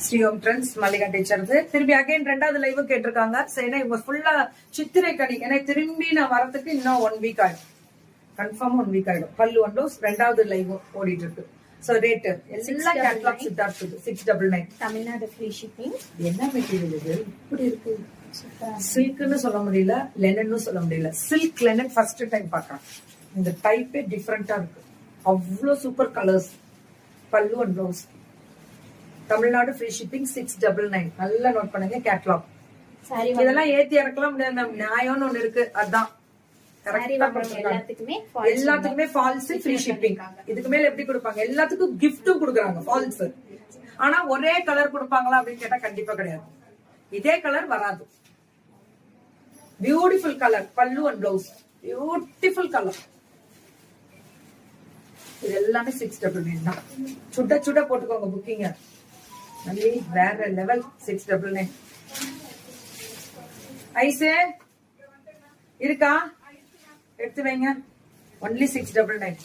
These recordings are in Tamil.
ஸ்ரீஓம் ட்ரெண்ட்ஸ் மல்லிகா டீச்சர். திரும்பி அகைன் ரெண்டாவது லைவ் கேட்டிருக்காங்க. ஏன்னா இவங்க ஃபுல்லா சித்திரை கடி. ஏன்னா திரும்பி நான் வரதுக்கு இன்னும் 1 வீக் ஆயிடும். கன்ஃபார்ம் 1 வீக் ஆயிடும். பல்லு ஒன்றும் ரெண்டாவது லைவ் ஓடிட்டு இருக்கு. சோ ரேட் எல்லாம் catalogue Siddharth 699. Tamil Nadu free shipping. என்ன மெட்டீரியல் இது இப்படி இருக்கு? சில்க்னு சொல்ல முடியல, லெனன்னு சொல்ல முடியல. சில்க் லெனன் ஃபர்ஸ்ட் டைம் பார்க்கறேன். இந்த டைப்பே டிஃபரெண்டா இருக்கு. அவ்வளோ சூப்பர் கலர்ஸ். பல்லு and blouse. Tamil Nadu free shipping 699. நல்லா நோட் பண்ணுங்க. கேட்லாக் இதெல்லாம் ஏத்தி இறக்கலாம் முடியாது. நியாயம்னு ஒண்ணு இருக்கு. அதான் எல்லாத்துக்குமே ஃபால்ஸ் ஃப்ரீ ஷிப்பிங். இதுக்கு மேல எப்படி கொடுப்பாங்க? எல்லாத்துக்கும் கிஃப்டும் கொடுக்குறாங்க ஃபால்ஸ். ஆனா ஒரே கலர் கொடுப்பாங்களா அப்படின்னு கேட்டா கண்டிப்பா கிடையாது. இதே கலர் வராது. Beautiful colour. பல்லு அண்ட் பிளவுஸ் பியூட்டிஃபுல் கலர். இது எல்லாமே 699 தான். சுட சுட போட்டுக்கோங்க புக்கிங்க. நல்லி வேற லெவல். 699. ஐசே இருக்கா? எடுத்து வைங்க. ஒன்லி 699.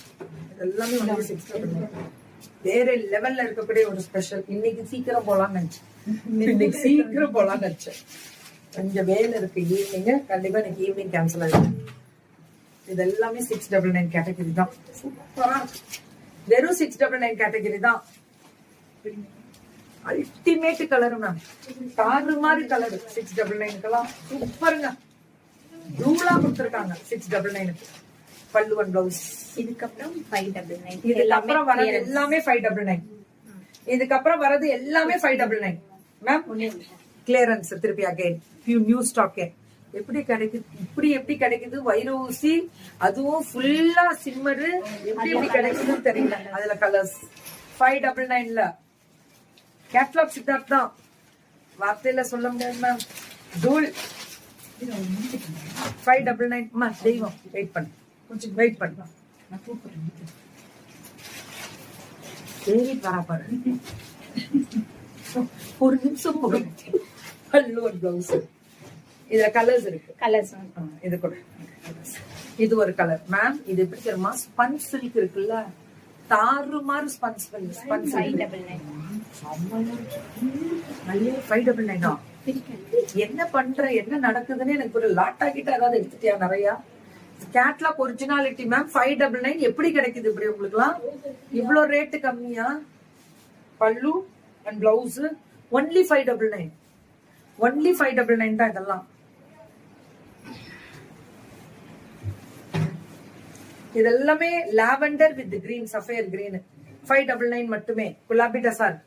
எல்லாமே ஒன்லி 699. வேற லெவல்ல இருக்கக்கூடிய ஒரு ஸ்பெஷல். இன்னைக்கு சீக்கிரம் போலாம்னு நினைச்சேன். கொஞ்சம் வேலை இருக்கு ஈவினிங். கண்டிப்பா இன்னைக்கு ஈவினிங் கேன்சல் ஆயிடும். இது எல்லாமே 699 கேட்டகரி தான். சூப்பரா வெறும் 699 கேட்டகரி தான். Ultimate colour ma'am. தாறு மாதிரி கலர். 699 சூப்பருங்க. ரூலா கொடுத்திருக்காங்க 699. பல்லு அண்ட் பிளவுஸ். இதுக்கப்புறம் 599. இதுக்கப்புறம் வரது எல்லாமே 599. இதுக்கப்புறம் வரது எல்லாமே 599 மேம். கிளியரன்ஸ். திருப்பி அகைன் நியூ ஸ்டாக். எப்படி கிடைக்குது? இப்படி எப்படி கிடைக்குது? வைர ஊசி, அதுவும் ஃபுல்லா சிம்மரு. எப்படி கிடைக்குதுன்னு தெரியல. அதுல கலர்ஸ் 599ல கேட்லாக் சித்தார்த் தான். வார்த்தையில சொல்ல முடியாது மேம். தூள் 599. தெய்வம் வெயிட் பண்ணு, கொஞ்சம் வெயிட் பண்ணு. நான் கூப்பிடுறேன். சரி பரவாயில்ல. ஒரு நிமிஷம் போடுங்க. பல்லு ஒரு பிளவுஸ். இதுல கலர்ஸ் இருக்கு. கலர்ஸ் இது கூட. இது ஒரு கலர் மேம். இது எப்படி தெரியுமா? ஸ்பன் சில்க் இருக்குல்ல, தாறுமாறு ஸ்பன் சில்க். 599 தான். என்ன பண்ற, என்ன நடக்குதுன்னு எனக்கு ஒரு லாட்டா கிட்ட ஏதாவது எடுத்துட்டியா? நிறைய கேட்லாக் ஒரிஜினாலிட்டி மேம். 599 எப்படி கிடைக்குது இப்படி உங்களுக்கு எல்லாம்? இவ்வளவு ரேட்டு கம்மியா? பல்லு அண்ட் பிளவுஸ் ஒன்லி 599. ஒன்லி 599 தான் இதெல்லாம். இதெல்லாமே lavender with green, sapphire green. 599 மட்டுமே. குலாபி டசார்